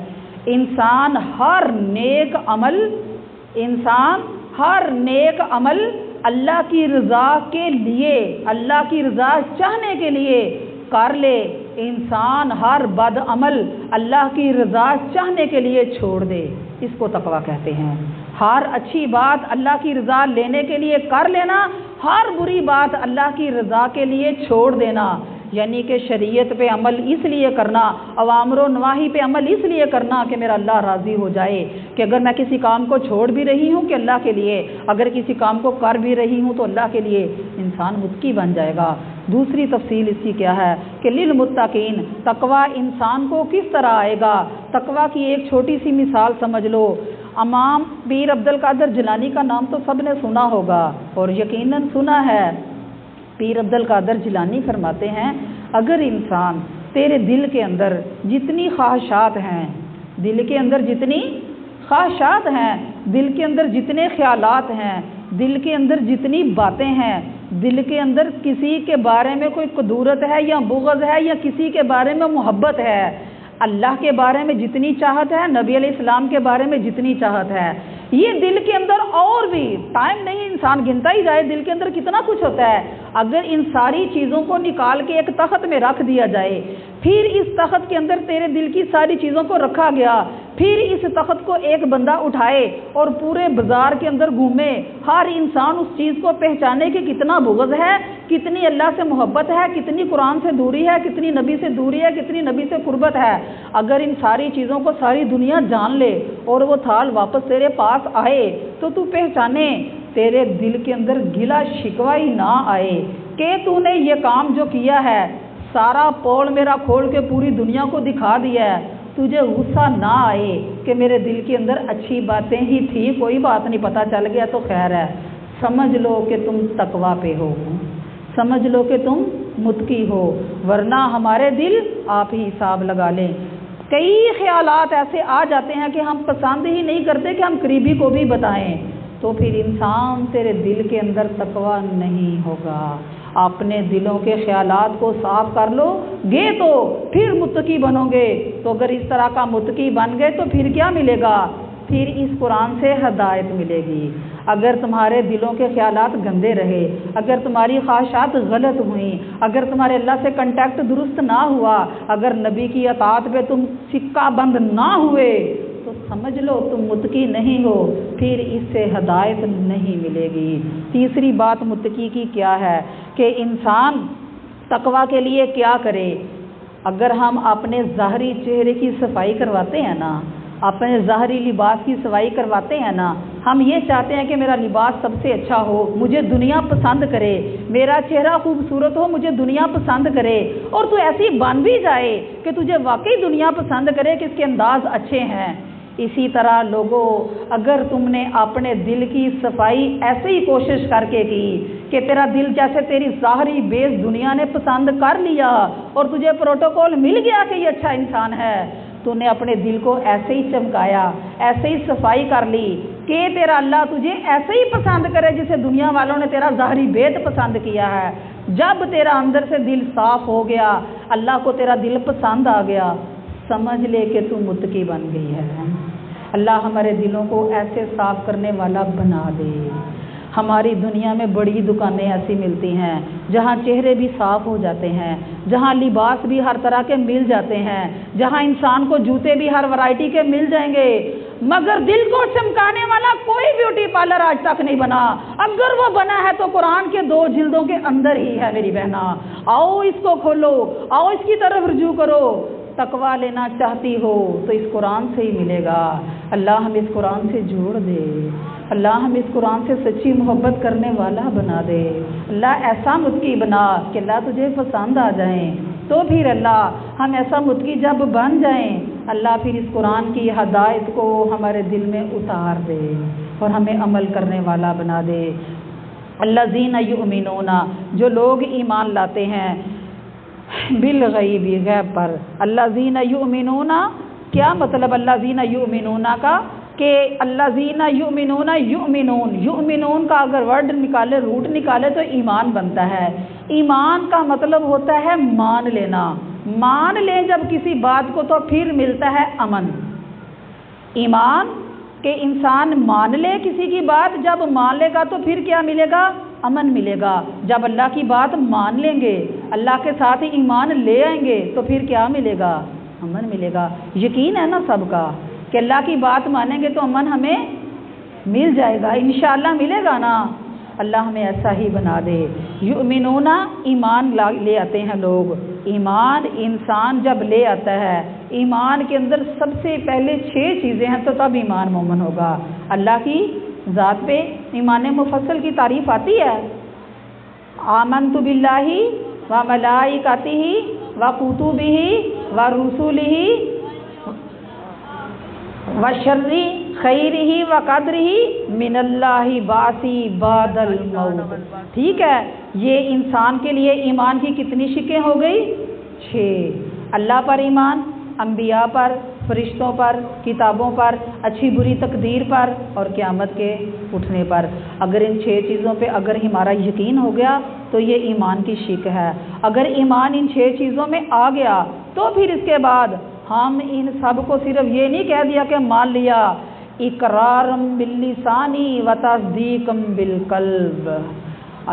انسان ہر نیک عمل اللہ کی رضا کے لیے، اللہ کی رضا چاہنے کے لیے کر لے، انسان ہر بد عمل اللہ کی رضا چاہنے کے لیے چھوڑ دے، اس کو تقوی کہتے ہیں۔ ہر اچھی بات اللہ کی رضا لینے کے لیے کر لینا، ہر بری بات اللہ کی رضا کے لیے چھوڑ دینا، یعنی کہ شریعت پہ عمل اس لیے کرنا، اوامر و نواہی پہ عمل اس لیے کرنا کہ میرا اللہ راضی ہو جائے، کہ اگر میں کسی کام کو چھوڑ بھی رہی ہوں کہ اللہ کے لیے، اگر کسی کام کو کر بھی رہی ہوں تو اللہ کے لیے، انسان متقی بن جائے گا۔ دوسری تفصیل اس کی کیا ہے کہ للمتقین تقوی انسان کو کس طرح آئے گا؟ تقوی کی ایک چھوٹی سی مثال سمجھ لو۔ امام پیر عبد القادر جیلانی کا نام تو سب نے سنا ہوگا اور یقیناً سنا ہے۔ پیر عبد القادر جیلانی فرماتے ہیں، اگر انسان تیرے دل کے اندر جتنی خواہشات ہیں، دل کے اندر جتنی خواہشات ہیں، دل کے اندر جتنے خیالات ہیں، دل کے اندر جتنی باتیں ہیں، دل کے اندر کسی کے بارے میں کوئی قدورت ہے یا بغض ہے یا کسی کے بارے میں محبت ہے، اللہ کے بارے میں جتنی چاہت ہے، نبی علیہ السلام کے بارے میں جتنی چاہت ہے، یہ دل کے اندر اور بھی ٹائم نہیں انسان گنتا ہی جائے دل کے اندر کتنا کچھ ہوتا ہے. اگر ان ساری چیزوں کو نکال کے ایک تخت میں رکھ دیا جائے، پھر اس تخت کے اندر تیرے دل کی ساری چیزوں کو رکھا گیا، پھر اس تخت کو ایک بندہ اٹھائے اور پورے بازار کے اندر گھومے، ہر انسان اس چیز کو پہچانے کہ کتنا بغض ہے، کتنی اللہ سے محبت ہے، کتنی قرآن سے دوری ہے، کتنی نبی سے دوری ہے، کتنی نبی سے قربت ہے. اگر ان ساری چیزوں کو ساری دنیا جان لے اور وہ تھال واپس تیرے پاس آئے تو تو پہچانے، تیرے دل کے اندر گلا شکوہ ہی نہ آئے کہ تو نے یہ کام جو کیا ہے، سارا پول میرا کھول کے پوری دنیا کو دکھا دیا ہے، تجھے غصہ نہ آئے کہ میرے دل کے اندر اچھی باتیں ہی تھی، کوئی بات نہیں، پتہ چل گیا تو خیر ہے. سمجھ لو کہ تم تقوی پہ ہو، سمجھ لو کہ تم متقی ہو، ورنہ ہمارے دل آپ ہی حساب لگا لیں. کئی خیالات ایسے آ جاتے ہیں کہ ہم پسند ہی نہیں کرتے کہ ہم قریبی کو بھی بتائیں، تو پھر انسان تیرے دل کے اندر تقوی نہیں ہوگا. اپنے دلوں کے خیالات کو صاف کر لو گے تو پھر متقی بنو گے. تو اگر اس طرح کا متقی بن گئے تو پھر کیا ملے گا؟ پھر اس قرآن سے ہدایت ملے گی. اگر تمہارے دلوں کے خیالات گندے رہے، اگر تمہاری خواہشات غلط ہوئیں، اگر تمہارے اللہ سے کنٹیکٹ درست نہ ہوا، اگر نبی کی اطاعت پہ تم سکہ بند نہ ہوئے، تو سمجھ لو تم متقی نہیں ہو، پھر اس سے ہدایت نہیں ملے گی. تیسری بات متقی کی کیا ہے کہ انسان تقوی کے لیے کیا کرے. اگر ہم اپنے ظاہری چہرے کی صفائی کرواتے ہیں نا، اپنے ظاہری لباس کی صفائی کرواتے ہیں نا، ہم یہ چاہتے ہیں کہ میرا لباس سب سے اچھا ہو، مجھے دنیا پسند کرے، میرا چہرہ خوبصورت ہو، مجھے دنیا پسند کرے، اور تو ایسی بن بھی جائے کہ تجھے واقعی دنیا پسند کرے کہ اس کے انداز اچھے ہیں. اسی طرح لوگوں، اگر تم نے اپنے دل کی صفائی ایسے ہی کوشش کر کے کی کہ تیرا دل جیسے تیری ظاہری بیس دنیا نے پسند کر لیا اور تجھے پروٹوکول مل گیا کہ یہ اچھا انسان ہے، تو نے اپنے دل کو ایسے ہی چمکایا، ایسے ہی صفائی کر لی کہ تیرا اللہ تجھے ایسے ہی پسند کرے جسے دنیا والوں نے تیرا ظاہری بیت پسند کیا ہے. جب تیرا اندر سے دل صاف ہو گیا، اللہ کو تیرا دل پسند آ گیا، سمجھ لے کہ تو متقی بن گئی ہے. اللہ ہمارے دلوں کو ایسے صاف کرنے والا بنا دے. ہماری دنیا میں بڑی دکانیں ایسی ملتی ہیں جہاں چہرے بھی صاف ہو جاتے ہیں، جہاں لباس بھی ہر طرح کے مل جاتے ہیں، جہاں انسان کو جوتے بھی ہر ورائٹی کے مل جائیں گے، مگر دل کو چمکانے والا کوئی بیوٹی پارلر آج تک نہیں بنا. اگر وہ بنا ہے تو قرآن کے 2 جلدوں کے اندر ہی ہے. میری بہنا، آؤ اس کو کھولو، آؤ اس کی طرف رجوع کرو. تقوی لینا چاہتی ہو تو اس قرآن سے ہی ملے گا. اللہ ہم اس قرآن سے جوڑ دے، اللہ ہم اس قرآن سے سچی محبت کرنے والا بنا دے. اللہ ایسا متقی بنا کہ اللہ تجھے پسند آ جائیں. تو پھر اللہ ہم ایسا متقی جب بن جائیں، اللہ پھر اس قرآن کی ہدایت کو ہمارے دل میں اتار دے اور ہمیں عمل کرنے والا بنا دے. الذین یؤمنون، جو لوگ ایمان لاتے ہیں بالغیب، غیب پر. الذین یؤمنون، کیا مطلب الذین یؤمنون کا؟ کہ الذین یؤمنون، یؤمنون کا اگر ورڈ نکالے، روٹ نکالے تو ایمان بنتا ہے. ایمان کا مطلب ہوتا ہے مان لینا. مان لیں جب کسی بات کو تو پھر ملتا ہے امن. ایمان کہ انسان مان لے کسی کی بات، جب مان لے گا تو پھر کیا ملے گا؟ امن ملے گا. جب اللہ کی بات مان لیں گے، اللہ کے ساتھ ہی ایمان لے آئیں گے تو پھر کیا ملے گا؟ امن ملے گا. یقین ہے نا سب کا کہ اللہ کی بات مانیں گے تو امن ہمیں مل جائے گا، انشاءاللہ ملے گا نا. اللہ ہمیں ایسا ہی بنا دے. یؤمنون، ایمان لے آتے ہیں لوگ. ایمان انسان جب لے آتا ہے، ایمان کے اندر سب سے پہلے 6 چیزیں ہیں تو تب ایمان مومن ہوگا. اللہ کی ذات پہ ایمان مفصل کی تعریف آتی ہے. آمنت باللہ و ملائکتہ و کتبہ و رسلہ وشر خیرہ و قدرہ من اللہ باسی بعد الموت. ٹھیک ہے، یہ انسان کے لیے ایمان کی کتنی شکیں ہو گئی؟ 6. اللہ پر ایمان، انبیاء پر، فرشتوں پر، کتابوں پر، اچھی بری تقدیر پر اور قیامت کے اٹھنے پر. اگر ان 6 چیزوں پہ اگر ہمارا یقین ہو گیا تو یہ ایمان کی شک ہے. اگر ایمان ان 6 چیزوں میں آ گیا تو پھر اس کے بعد ہم ان سب کو صرف یہ نہیں کہہ دیا کہ مان لیا اقرارم باللسانی و تصدیقم بالقلب،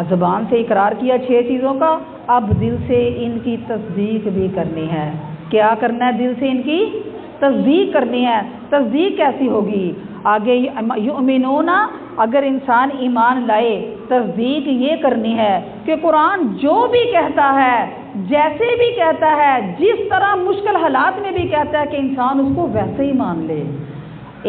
زبان سے اقرار کیا 6 چیزوں کا، اب دل سے ان کی تصدیق بھی کرنی ہے۔ کیا کرنا ہے؟ دل سے ان کی تصدیق کرنی ہے۔ تصدیق کیسی ہوگی؟ آگے یؤمنون، اگر انسان ایمان لائے، تصدیق یہ کرنی ہے کہ قرآن جو بھی کہتا ہے، جیسے بھی کہتا ہے، جس طرح مشکل حالات میں بھی کہتا ہے، کہ انسان اس کو ویسے ہی مان لے۔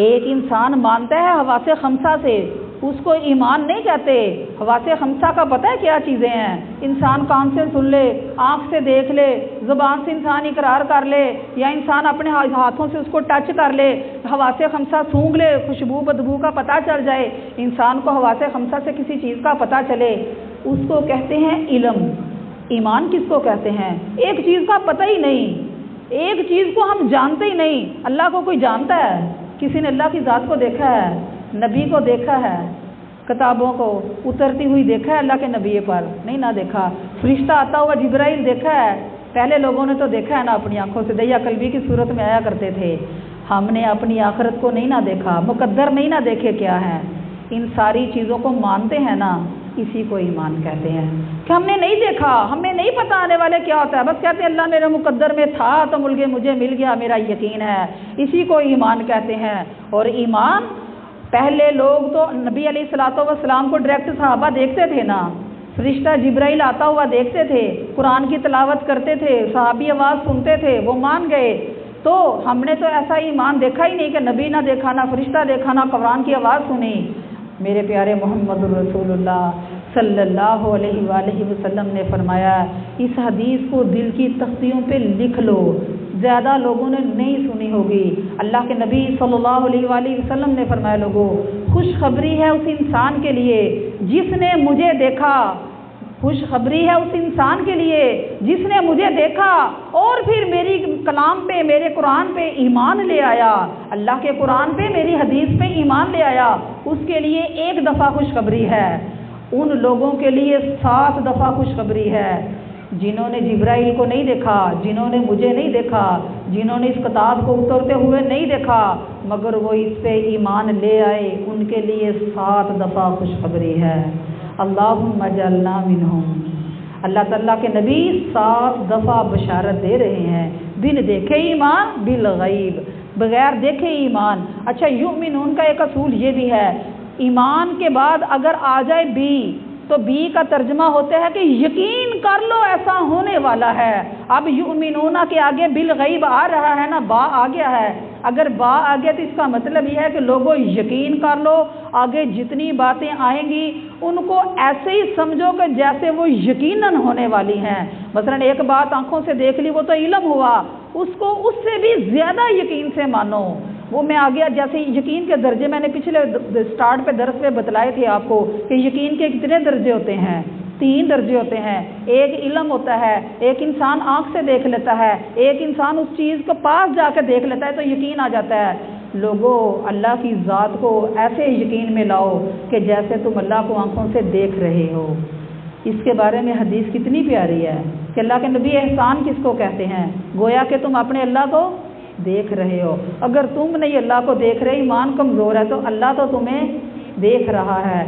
ایک انسان مانتا ہے حواس خمسہ سے، اس کو ایمان نہیں کہتے۔ حواس خمسہ کا پتہ ہے کیا چیزیں ہیں؟ انسان کان سے سن لے، آنکھ سے دیکھ لے، زبان سے انسان اقرار کر لے، یا انسان اپنے ہاتھوں سے اس کو ٹچ کر لے، حواس خمسہ سونگھ لے، خوشبو بدبو کا پتہ چل جائے، انسان کو حواس خمسہ سے کسی چیز کا پتہ چلے، اس کو کہتے ہیں علم۔ ایمان کس کو کہتے ہیں؟ ایک چیز کا پتہ ہی نہیں، ایک چیز کو ہم جانتے ہی نہیں۔ اللہ کو کوئی جانتا ہے؟ کسی نے اللہ کی ذات کو دیکھا ہے؟ نبی کو دیکھا ہے؟ کتابوں کو اترتی ہوئی دیکھا ہے اللہ کے نبی پر؟ نہیں نہ دیکھا۔ فرشتہ آتا ہوا جبرائیل دیکھا ہے؟ پہلے لوگوں نے تو دیکھا ہے نا اپنی آنکھوں سے، دیا کلبی کی صورت میں آیا کرتے تھے۔ ہم نے اپنی آخرت کو نہیں نہ دیکھا، مقدر نہیں نہ دیکھے کیا ہے۔ ان ساری چیزوں کو مانتے ہیں نا، اسی کو ایمان کہتے ہیں۔ کہ ہم نے نہیں دیکھا، ہمیں نہیں پتہ آنے والے کیا ہوتا ہے، بس کہتے ہیں اللہ میرے مقدر میں تھا تو مجھے مل گیا، میرا یقین ہے، اسی کو ایمان کہتے ہیں۔ اور ایمان، پہلے لوگ تو نبی علیہ الصلوۃ والسلام کو ڈائریکٹ صحابہ دیکھتے تھے نا، فرشتہ جبرائیل آتا ہوا دیکھتے تھے، قرآن کی تلاوت کرتے تھے، صحابی آواز سنتے تھے، وہ مان گئے۔ تو ہم نے تو ایسا ایمان دیکھا ہی نہیں کہ نبی نہ دیکھا، نہ فرشتہ دیکھا، نہ قرآن کی آواز سنی۔ میرے پیارے محمد الرسول اللہ صلی اللہ علیہ وآلہ وسلم نے فرمایا، اس حدیث کو دل کی تختیوں پہ لکھ لو، زیادہ لوگوں نے نہیں سنی ہوگی۔ اللہ کے نبی صلی اللہ علیہ وآلہ وسلم نے فرمایا، لوگوں خوشخبری ہے اس انسان کے لیے جس نے مجھے دیکھا، خوشخبری ہے اس انسان کے لیے جس نے مجھے دیکھا اور پھر میری کلام پہ، میرے قرآن پہ ایمان لے آیا، اللہ کے قرآن پہ، میری حدیث پہ ایمان لے آیا، اس کے لیے 1 دفعہ خوشخبری ہے۔ ان لوگوں کے لیے 7 دفعہ خوشخبری ہے جنہوں نے جبرائیل کو نہیں دیکھا، جنہوں نے مجھے نہیں دیکھا، جنہوں نے اس کتاب کو اترتے ہوئے نہیں دیکھا، مگر وہ اس پہ ایمان لے آئے، ان کے لیے 7 دفعہ خوشخبری ہے۔ اللہم اجعلنا منہم۔ اللہ تعالیٰ کے نبی 7 دفعہ بشارت دے رہے ہیں، بن دیکھے ایمان، بالغیب، بغیر دیکھے ایمان۔ اچھا، یؤمنون کا ایک اصول یہ بھی ہے، ایمان کے بعد اگر آ جائے بی، تو بی کا ترجمہ ہوتا ہے کہ یقین کر لو ایسا ہونے والا ہے۔ اب یؤمنون کے آگے بالغیب آ رہا ہے نا، با آ گیا ہے۔ اگر با آ گیا تو اس کا مطلب یہ ہے کہ لوگوں یقین کر لو، آگے جتنی باتیں آئیں گی ان کو ایسے ہی سمجھو کہ جیسے وہ یقیناً ہونے والی ہیں۔ مثلا ایک بات آنکھوں سے دیکھ لی، وہ تو علم ہوا، اس کو اس سے بھی زیادہ یقین سے مانو۔ وہ میں آگے جیسے یقین کے درجے میں نے پچھلے سٹارٹ پہ درس میں بتلائے تھے آپ کو کہ یقین کے کتنے درجے ہوتے ہیں، 3 درجے ہوتے ہیں۔ ایک علم ہوتا ہے، ایک انسان آنکھ سے دیکھ لیتا ہے، ایک انسان اس چیز کو پاس جا کے دیکھ لیتا ہے تو یقین آ جاتا ہے۔ لوگوں اللہ کی ذات کو ایسے یقین میں لاؤ کہ جیسے تم اللہ کو آنکھوں سے دیکھ رہے ہو۔ اس کے بارے میں حدیث کتنی پیاری ہے کہ اللہ کے نبی احسان کس کو کہتے ہیں؟ گویا کہ تم اپنے اللہ کو دیکھ رہے ہو۔ اگر تم نہیں اللہ کو دیکھ رہے، ایمان کمزور ہے، تو اللہ تو تمہیں دیکھ رہا ہے۔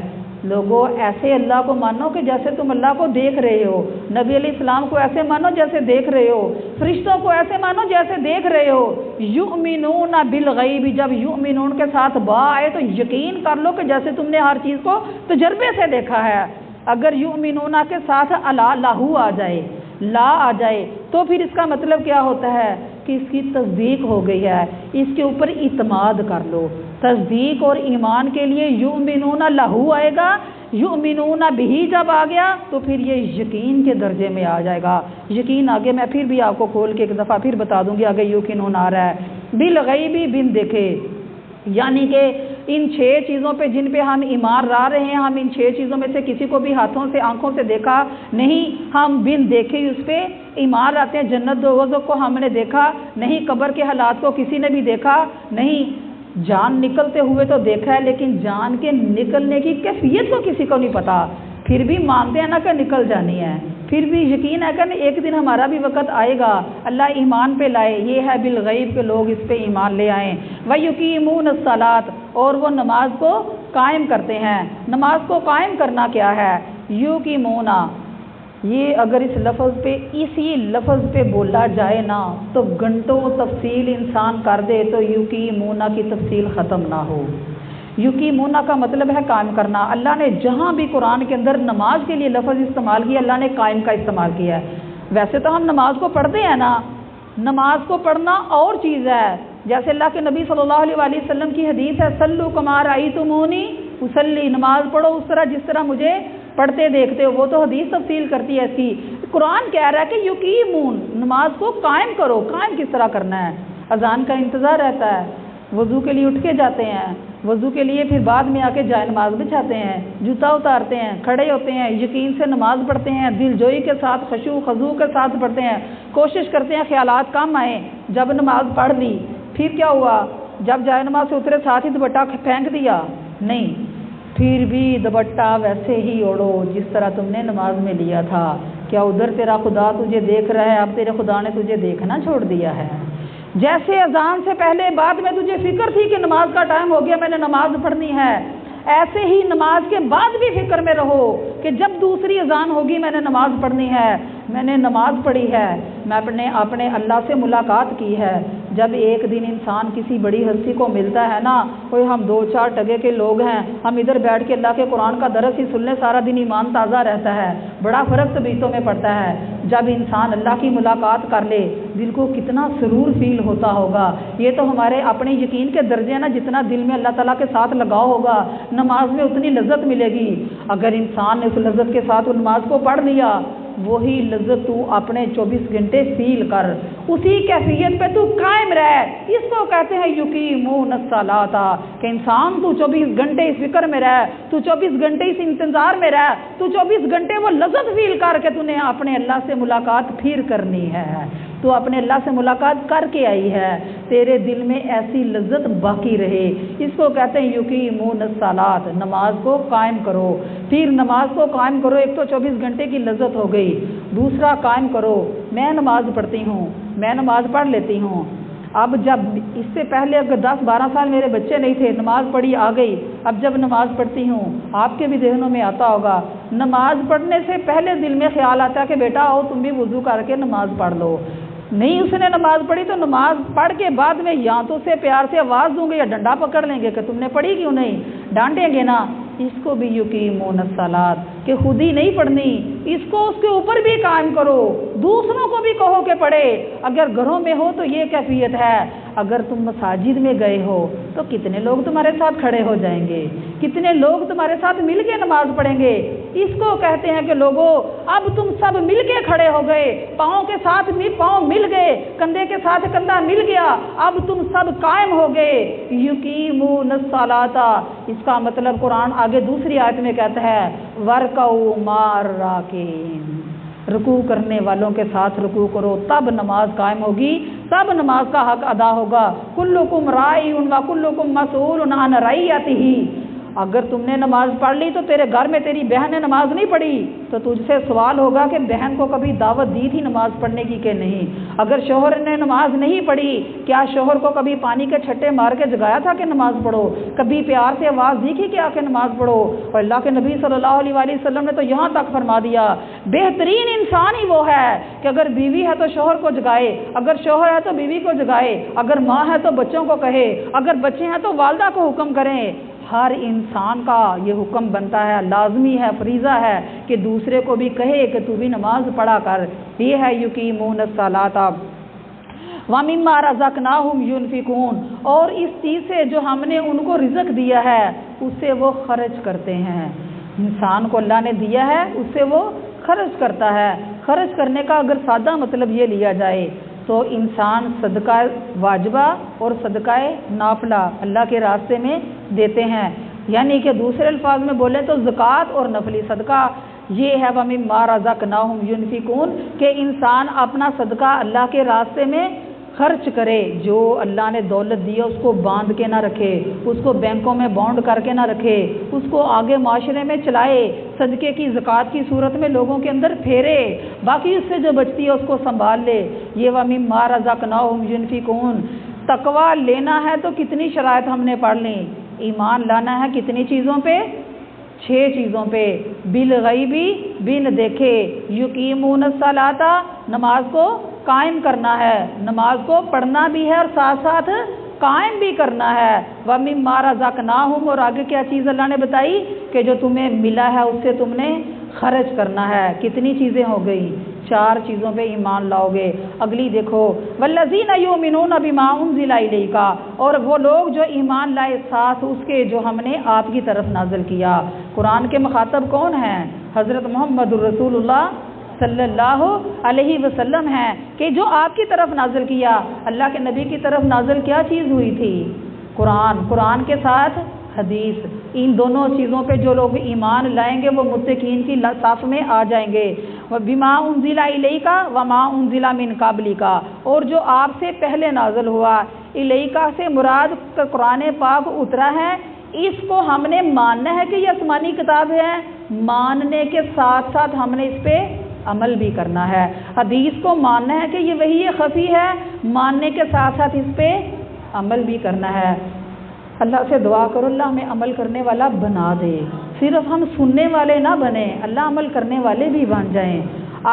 لوگوں ایسے اللہ کو مانو کہ جیسے تم اللہ کو دیکھ رہے ہو، نبی علیہ السلام کو ایسے مانو جیسے دیکھ رہے ہو، فرشتوں کو ایسے مانو جیسے دیکھ رہے ہو۔ یؤمنون بالغیب، جب یؤمنون کے ساتھ با آئے تو یقین کر لو کہ جیسے تم نے ہر چیز کو تجربے سے دیکھا ہے۔ اگر یؤمنون کے ساتھ لاہو آ جائے، لا آ جائے، تو پھر اس کا مطلب کیا ہوتا ہے کہ اس کی تصدیق ہو گئی ہے، اس کے اوپر اعتماد کر لو۔ تصدیق اور ایمان کے لیے یؤمنون لہو آئے گا، یؤمنون بھی جب آ گیا تو پھر یہ یقین کے درجے میں آ جائے گا۔ یقین آگے میں پھر بھی آپ کو کھول کے ایک دفعہ پھر بتا دوں گی، آگے یقینون آ رہا ہے، بالغیبی، بن دیکھے، یعنی کہ ان 6 چیزوں پہ جن پہ ہم ایمان لا رہے ہیں، ہم ان 6 چیزوں میں سے کسی کو بھی ہاتھوں سے، آنکھوں سے دیکھا نہیں، ہم بن دیکھے اس پہ ایمان لاتے ہیں۔ جنت دوزخ کو ہم نے دیکھا نہیں، قبر کے حالات کو کسی نے بھی دیکھا نہیں، جان نکلتے ہوئے تو دیکھا ہے، لیکن جان کے نکلنے کی کیفیت کو کسی کو نہیں پتا، پھر بھی مانتے ہیں نا کہ نکل جانی ہے۔ پھر بھی یقین ہے کہ ایک دن ہمارا بھی وقت آئے گا، اللہ ایمان پہ لائے، یہ ہے بالغیب کے لوگ اس پہ ایمان لے آئیں۔ وَيُقِيمُونَ الصَّلَاةَ، اور وہ نماز کو قائم کرتے ہیں۔ نماز کو قائم کرنا کیا ہے؟ یُقِیمُونَ، یہ اگر اس لفظ پہ اسی لفظ پہ بولا جائے نا تو گھنٹوں تفصیل انسان کر دے تو یُقِیمُونَ کی تفصیل ختم نہ ہو۔ یُقِیمُونَ کا مطلب ہے قائم کرنا۔ اللہ نے جہاں بھی قرآن کے اندر نماز کے لیے لفظ استعمال کیا، اللہ نے قائم کا استعمال کیا ہے۔ ویسے تو ہم نماز کو پڑھتے ہیں نا، نماز کو پڑھنا اور چیز ہے، جیسے اللہ کے نبی صلی اللہ علیہ وآلہ وسلم کی حدیث ہے، صلو کما رأیتمونی اصلی، نماز پڑھو اس طرح جس طرح مجھے پڑھتے دیکھتے ہو، وہ تو حدیث تفصیل کرتی ہے اس کی۔ قرآن کہہ رہا ہے کہ یقیمون، نماز کو قائم کرو۔ قائم کس طرح کرنا ہے؟ اذان کا انتظار رہتا ہے، وضو کے لیے اٹھ کے جاتے ہیں، وضو کے لیے پھر بعد میں آ کے جائے نماز بچھاتے ہیں، جوتا اتارتے ہیں، کھڑے ہوتے ہیں، یقین سے نماز پڑھتے ہیں، دل جوئی کے ساتھ خشوع خضوع کے ساتھ پڑھتے ہیں، کوشش کرتے ہیں خیالات کم آئیں۔ جب نماز پڑھ لی پھر کیا ہوا؟ جب جائے نماز سے اترے ساتھ ہی دوپٹہ پھینک دیا؟ نہیں، پھر بھی دوپٹہ ویسے ہی اوڑھو جس طرح تم نے نماز میں لیا تھا۔ کیا ادھر تیرا خدا تجھے دیکھ رہا ہے؟ اب تیرے خدا نے تجھے دیکھنا چھوڑ دیا ہے؟ جیسے اذان سے پہلے بعد میں تجھے فکر تھی کہ نماز کا ٹائم ہو گیا، میں نے نماز پڑھنی ہے، ایسے ہی نماز کے بعد بھی فکر میں رہو کہ جب دوسری اذان ہوگی میں نے نماز پڑھنی ہے، میں نے نماز پڑھی ہے، میں اپنے اللہ سے ملاقات کی ہے۔ جب ایک دن انسان کسی بڑی ہستی کو ملتا ہے نا، کوئی ہم 2-4 ٹگے کے لوگ ہیں، ہم ادھر بیٹھ کے اللہ کے قرآن کا درس ہی سن لیں، سارا دن ایمان تازہ رہتا ہے، بڑا فرق طبیعتوں میں پڑتا ہے۔ جب انسان اللہ کی ملاقات کر لے دل کو کتنا سرور فیل ہوتا ہوگا۔ یہ تو ہمارے اپنے یقین کے درجے ہیں نا، جتنا دل میں اللہ تعالیٰ کے ساتھ لگاؤ ہوگا نماز میں اتنی لذت ملے گی۔ اگر انسان نے اس لذت کے ساتھ وہ نماز کو پڑھ لیا، وہی لذت تو اپنے 24 گھنٹے فیل کر، اسی کیفیت پہ تو قائم رہ۔ اس کو کہتے ہیں یقیمون الصلاۃ، کہ انسان تو 24 گھنٹے اس فکر میں رہ، تو 24 گھنٹے اس انتظار میں رہ، تو 24 گھنٹے وہ لذت فیل کر کے تو نے اپنے اللہ سے ملاقات پھر کرنی ہے۔ تو اپنے اللہ سے ملاقات کر کے آئی ہے، تیرے دل میں ایسی لذت باقی رہے۔ اس کو کہتے ہیں یقیمون الصلاۃ، نماز کو قائم کرو۔ پھر نماز کو قائم کرو، ایک تو 24 گھنٹے کی لذت ہو گئی، دوسرا قائم کرو میں نماز پڑھتی ہوں، میں نماز پڑھ لیتی ہوں۔ اب جب اس سے پہلے اگر 10-12 سال میرے بچے نہیں تھے، نماز پڑھی آ گئی، اب جب نماز پڑھتی ہوں آپ کے بھی ذہنوں میں آتا ہوگا، نماز پڑھنے سے پہلے دل میں خیال آتا ہے کہ بیٹا آؤ تم بھی وضو کر کے نماز پڑھ لو۔ نہیں اس نے نماز پڑھی تو نماز پڑھ کے بعد میں یا تو اسے پیار سے آواز دوں گے یا ڈنڈا پکڑ لیں گے کہ تم نے پڑھی کیوں نہیں، ڈانٹیں گے نا۔ اس کو بھی یقیمون الصلاۃ، کہ خود ہی نہیں پڑھنی، اس کو اس کے اوپر بھی قائم کرو، دوسروں کو بھی کہو کہ پڑھے۔ اگر گھروں میں ہو تو یہ کیفیت ہے، اگر تم مساجد میں گئے ہو تو کتنے لوگ تمہارے ساتھ کھڑے ہو جائیں گے، کتنے لوگ تمہارے ساتھ مل کے نماز پڑھیں گے۔ اس کو کہتے ہیں کہ لوگوں اب تم سب مل کے کھڑے ہو گئے، پاؤں کے ساتھ پاؤں مل گئے، کندھے کے ساتھ کندھا مل گیا، اب تم سب قائم ہو گئے۔ یقیمون الصلاۃ، اس کا مطلب قرآن آگے دوسری آیت میں کہتا ہے وَارْكَعُوا مَعَ الرَّاكِعِينَ، رکوع کرنے والوں کے ساتھ رکوع کرو، تب نماز قائم ہوگی، تب نماز کا حق ادا ہوگا۔ کلکم راعی وکلکم مسئول عن رعیتہ، اگر تم نے نماز پڑھ لی تو تیرے گھر میں تیری بہن نے نماز نہیں پڑھی تو تجھ سے سوال ہوگا کہ بہن کو کبھی دعوت دی تھی نماز پڑھنے کی کہ نہیں۔ اگر شوہر نے نماز نہیں پڑھی، کیا شوہر کو کبھی پانی کے چھٹے مار کے جگایا تھا کہ نماز پڑھو؟ کبھی پیار سے آواز دی کہ کیا کہ نماز پڑھو؟ اور اللہ کے نبی صلی اللہ علیہ وآلہ وسلم نے تو یہاں تک فرما دیا بہترین انسان ہی وہ ہے کہ اگر بیوی ہے تو شوہر کو جگائے، اگر شوہر ہے تو بیوی کو جگائے، اگر ماں ہے تو بچوں کو کہے، اگر بچے ہیں تو والدہ کو حکم کریں۔ ہر انسان کا یہ حکم بنتا ہے، لازمی ہے، فریضہ ہے کہ دوسرے کو بھی کہے کہ تو بھی نماز پڑھا کر۔ یہ ہے یقیمون الصلاۃ وَمِمَّا رَزَقْنَاهُمْ يُنْفِقُونَ، اور اس چیز سے جو ہم نے ان کو رزق دیا ہے اس سے وہ خرچ کرتے ہیں۔ انسان کو اللہ نے دیا ہے اس سے وہ خرچ کرتا ہے۔ خرچ کرنے کا اگر سادہ مطلب یہ لیا جائے تو انسان صدقہ واجبہ اور صدقہ نافلہ اللہ کے راستے میں دیتے ہیں، یعنی کہ دوسرے الفاظ میں بولیں تو زکوٰۃ اور نفلی صدقہ یہ ہے وَمِمَّا رَزَقْنَاهُمْ يُنْفِقُونَ، کہ انسان اپنا صدقہ اللہ کے راستے میں خرچ کرے. جو اللہ نے دولت دی ہے اس کو باندھ کے نہ رکھے, اس کو بینکوں میں بانڈ کر کے نہ رکھے, اس کو آگے معاشرے میں چلائے, صدقے کی زکوٰۃ کی صورت میں لوگوں کے اندر پھیرے, باقی اس سے جو بچتی ہے اس کو سنبھال لے. یہ وَمِمَّا رَزَقْنَاهُمْ يُنْفِقُونَ. تقویٰ لینا ہے تو کتنی شرائط ہم نے پڑھ لیں. ایمان لانا ہے کتنی چیزوں پہ؟ 6 چیزوں پہ. بالغیبی, بن دیکھے. یقیمون الصلاۃ, نماز کو قائم کرنا ہے, نماز کو پڑھنا بھی ہے اور ساتھ ساتھ قائم بھی کرنا ہے. وَمِمَّا رَزَقْنَاهُمْ, اور آگے کیا چیز اللہ نے بتائی کہ جو تمہیں ملا ہے اس سے تم نے خرچ کرنا ہے. کتنی چیزیں ہو گئی؟ 4 چیزوں پہ ایمان لاؤ گے. اگلی دیکھو, وَالَّذِينَ يُؤْمِنُونَ بِمَا أُنزِلَ إِلَيْكَ, اور وہ لوگ جو ایمان لائے ساتھ اس کے جو ہم نے آپ کی طرف نازل کیا. قرآن کے مخاطب کون ہیں؟ حضرت محمد الرسول اللہ صلی اللہ علیہ وسلم ہیں کہ جو آپ کی طرف نازل کیا. اللہ کے نبی کی طرف نازل کیا چیز ہوئی تھی؟ قرآن. قرآن کے ساتھ حدیث. ان دونوں چیزوں پہ جو لوگ ایمان لائیں گے وہ متقین کی صف میں آ جائیں گے. بِمَا أُنزِلَ إِلَيْكَ وَمَا أُنزِلَ مِن قَبْلِكَ, اور جو آپ سے پہلے نازل ہوا. الیکا سے مراد قرآن پاک اترا ہے, اس کو ہم نے ماننا ہے کہ یہ آسمانی کتاب ہے, ماننے کے ساتھ ساتھ ہم نے اس پہ عمل بھی کرنا ہے. حدیث کو ماننا ہے کہ یہ وحی خفی ہے, ماننے کے ساتھ ساتھ اس پہ عمل بھی کرنا ہے. اللہ سے دعا کرو اللہ ہمیں عمل کرنے والا بنا دے, صرف ہم سننے والے نہ بنیں, اللہ عمل کرنے والے بھی بن جائیں.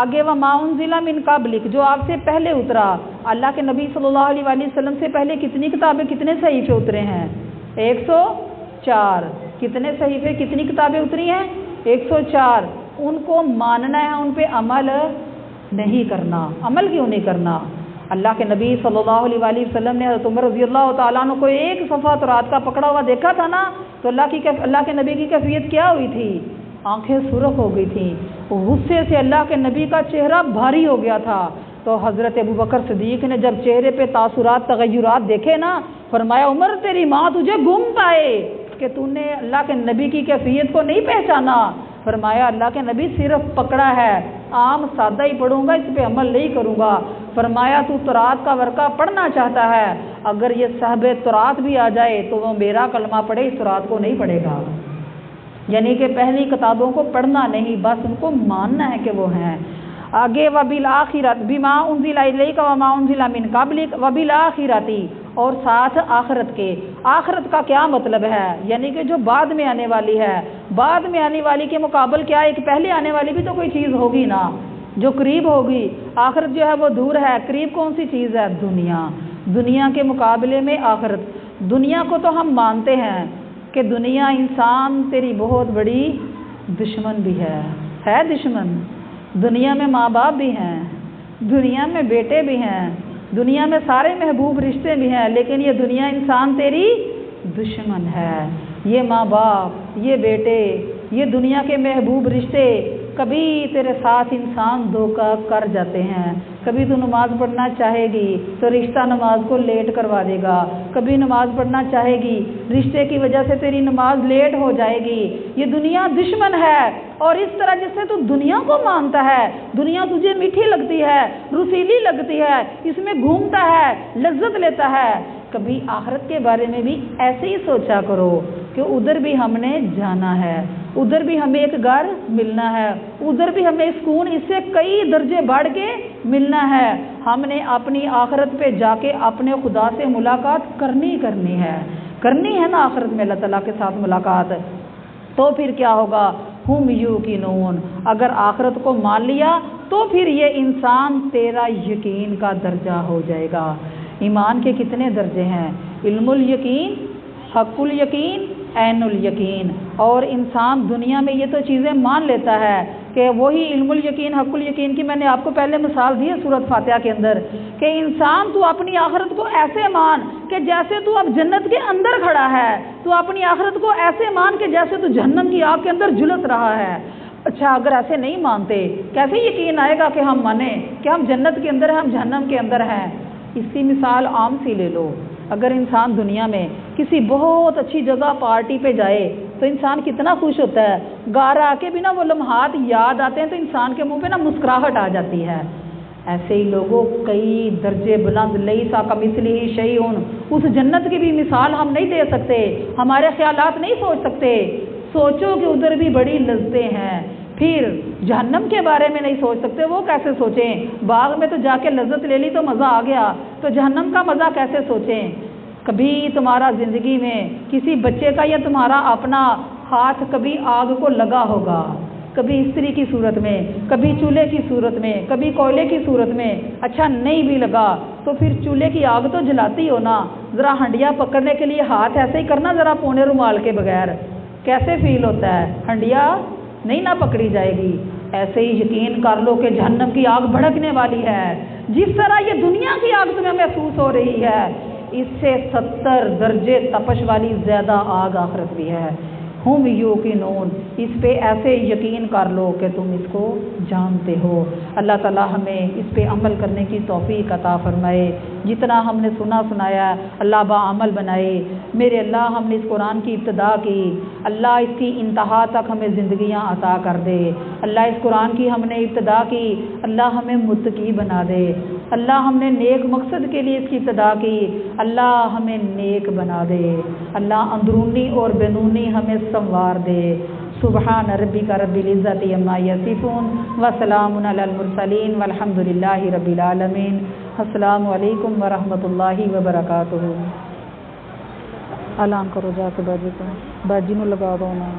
آگے وَمَا أُنزِلَ مِن قَبْلِكَ, جو آپ سے پہلے اترا. اللہ کے نبی صلی اللہ علیہ وآلہ وسلم سے پہلے کتنی کتابیں, کتنے صحیفے اترے ہیں؟ 104. کتنے صحیفے, کتنی کتابیں اتری ہیں؟ 104. ان کو ماننا ہے, ان پہ عمل نہیں کرنا. عمل کیوں نہیں کرنا؟ اللہ کے نبی صلی اللہ علیہ وآلہ وسلم نے حضرت عمر رضی اللہ تعالیٰ عنہ کو ایک صفحہ تورات کا پکڑا ہوا دیکھا تھا نا, تو اللہ کے نبی کی کیفیت کیا ہوئی تھی؟ آنکھیں سرخ ہو گئی تھیں, غصے سے اللہ کے نبی کا چہرہ بھاری ہو گیا تھا. تو حضرت ابوبکر صدیق نے جب چہرے پہ تاثرات, تغیرات دیکھے نا, فرمایا عمر تیری ماں تجھے گم پائے کہ تو نے اللہ کے نبی کی کیفیت کو نہیں پہچانا. فرمایا اللہ کے نبی صرف پکڑا ہے, عام سادہ ہی پڑھوں گا, اس پہ عمل نہیں کروں گا. فرمایا تو تورات کا ورقہ پڑھنا چاہتا ہے, اگر یہ صاحب تورات بھی آ جائے تو وہ میرا کلمہ پڑھے, اس تورات کو نہیں پڑھے گا. یعنی کہ پہلی کتابوں کو پڑھنا نہیں, بس ان کو ماننا ہے کہ وہ ہیں. آگے وَبِالْآخِرَةِ بِمَا أُنزِلَ إِلَيْكَ وَمَا أُنزِلَ مِن قَبْلِكَ وَبِالْآخِرَةِ, اور ساتھ آخرت کے. آخرت کا کیا مطلب ہے؟ یعنی کہ جو بعد میں آنے والی ہے. بعد میں آنے والی کے مقابل کیا ایک پہلے آنے والی بھی تو کوئی چیز ہوگی نا, جو قریب ہوگی. آخرت جو ہے وہ دور ہے, قریب کون سی چیز ہے؟ دنیا. دنیا کے مقابلے میں آخرت. دنیا کو تو ہم مانتے ہیں کہ دنیا انسان تیری بہت بڑی دشمن بھی ہے دشمن. دنیا میں ماں باپ بھی ہیں, دنیا میں بیٹے بھی ہیں, دنیا میں سارے محبوب رشتے بھی ہیں, لیکن یہ دنیا انسان تیری دشمن ہے. یہ ماں باپ, یہ بیٹے, یہ دنیا کے محبوب رشتے کبھی تیرے ساتھ انسان دھوکہ کر جاتے ہیں. کبھی تو نماز پڑھنا چاہے گی تو رشتہ نماز کو لیٹ کروا دے گا, کبھی نماز پڑھنا چاہے گی رشتے کی وجہ سے تیری نماز لیٹ ہو جائے گی. یہ دنیا دشمن ہے, اور اس طرح جس سے تو دنیا کو مانتا ہے, دنیا تجھے میٹھی لگتی ہے, رسیلی لگتی ہے, اس میں گھومتا ہے, لذت لیتا ہے. کبھی آخرت کے بارے میں بھی ایسے ہی سوچا کرو کہ ادھر بھی ہم نے جانا ہے, ادھر بھی ہمیں ایک گھر ملنا ہے, ادھر بھی ہمیں سکون اس سے کئی درجے بڑھ کے ملنا ہے. ہم نے اپنی آخرت پہ جا کے اپنے خدا سے ملاقات کرنی ہے نا آخرت میں اللہ تعالیٰ کے ساتھ ملاقات. تو پھر کیا ہوگا؟ ہم یوقنون, اگر آخرت کو مان لیا تو پھر یہ انسان تیرا یقین کا درجہ ہو جائے گا. ایمان کے کتنے درجے ہیں؟ علم الیقین, حق الیقین, عین الیقین. اور انسان دنیا میں یہ تو چیزیں مان لیتا ہے کہ وہی علم الیقین, حق الیقین کی میں نے آپ کو پہلے مثال دی ہے سورۃ فاتحہ کے اندر, کہ انسان تو اپنی آخرت کو ایسے مان کہ جیسے تو اب جنت کے اندر کھڑا ہے, تو اپنی آخرت کو ایسے مان کہ جیسے تو جہنم کی آگ کے اندر جھلس رہا ہے. اچھا اگر ایسے نہیں مانتے کیسے یقین آئے گا کہ ہم مانیں کہ ہم جنت کے اندر ہیں, ہم جہنم کے اندر ہیں؟ اس کی مثال عام سی لے لو. اگر انسان دنیا میں کسی بہت اچھی جگہ پارٹی پہ جائے تو انسان کتنا خوش ہوتا ہے, گھر آ کے بھی نا وہ لمحات یاد آتے ہیں تو انسان کے منہ پہ نا مسکراہٹ آ جاتی ہے. ایسے ہی لوگوں کئی درجے بلند لیسا کمثلہ شیء، اس جنت کی بھی مثال ہم نہیں دے سکتے، ہمارے خیالات نہیں سوچ سکتے۔ سوچو کہ ادھر بھی بڑی لذتیں ہیں، پھر جہنم کے بارے میں نہیں سوچ سکتے، وہ کیسے سوچیں؟ باغ میں تو جا کے لذت لے لی تو مزہ آ گیا، تو جہنم کا مزہ کیسے سوچیں؟ کبھی تمہارا زندگی میں کسی بچے کا یا تمہارا اپنا ہاتھ کبھی آگ کو لگا ہوگا، کبھی استری کی صورت میں، کبھی چولہے کی صورت میں، کبھی کوئلے کی صورت میں، اچھا نہیں بھی لگا تو پھر چولہے کی آگ تو جلاتی ہو نا، ذرا ہنڈیا پکڑنے کے لیے ہاتھ ایسے ہی کرنا ذرا پونے رومال کے بغیر، کیسے فیل ہوتا ہے؟ ہنڈیا نہیں نہ پکڑی جائے گی۔ ایسے ہی یقین کر لو کہ جہنم کی آگ بھڑکنے والی ہے، جس طرح یہ دنیا کی آگ تمہیں محسوس ہو رہی ہے، اس سے 70 درجے تپش والی زیادہ آگ آخرت بھی ہے۔ ہم یوقنون، اس پہ ایسے یقین کر لو کہ تم اس کو جانتے ہو۔ اللہ تعالی ہمیں اس پہ عمل کرنے کی توفیق عطا فرمائے، جتنا ہم نے سنایا ہے اللہ بعمل بنائے۔ میرے اللہ، ہم نے اس قرآن کی ابتدا کی، اللہ اس کی انتہا تک ہمیں زندگیاں عطا کر دے۔ اللہ اس قرآن کی ہم نے ابتدا کی، اللہ ہمیں متقی بنا دے۔ اللہ ہم نے نیک مقصد کے لیے اس کی ابتدا کی، اللہ ہمیں نیک بنا دے۔ اللہ اندرونی اور بیرونی ہمیں سنوار دے۔ سبحان ربک رب العزت عما یصفون وسلام علی المرسلین والحمد للہ رب العالمین۔ السلام علیکم ورحمۃ اللہ وبرکاتہ۔ اعلان کرو جا کے باجی کو، باجی نو لگا دو نا۔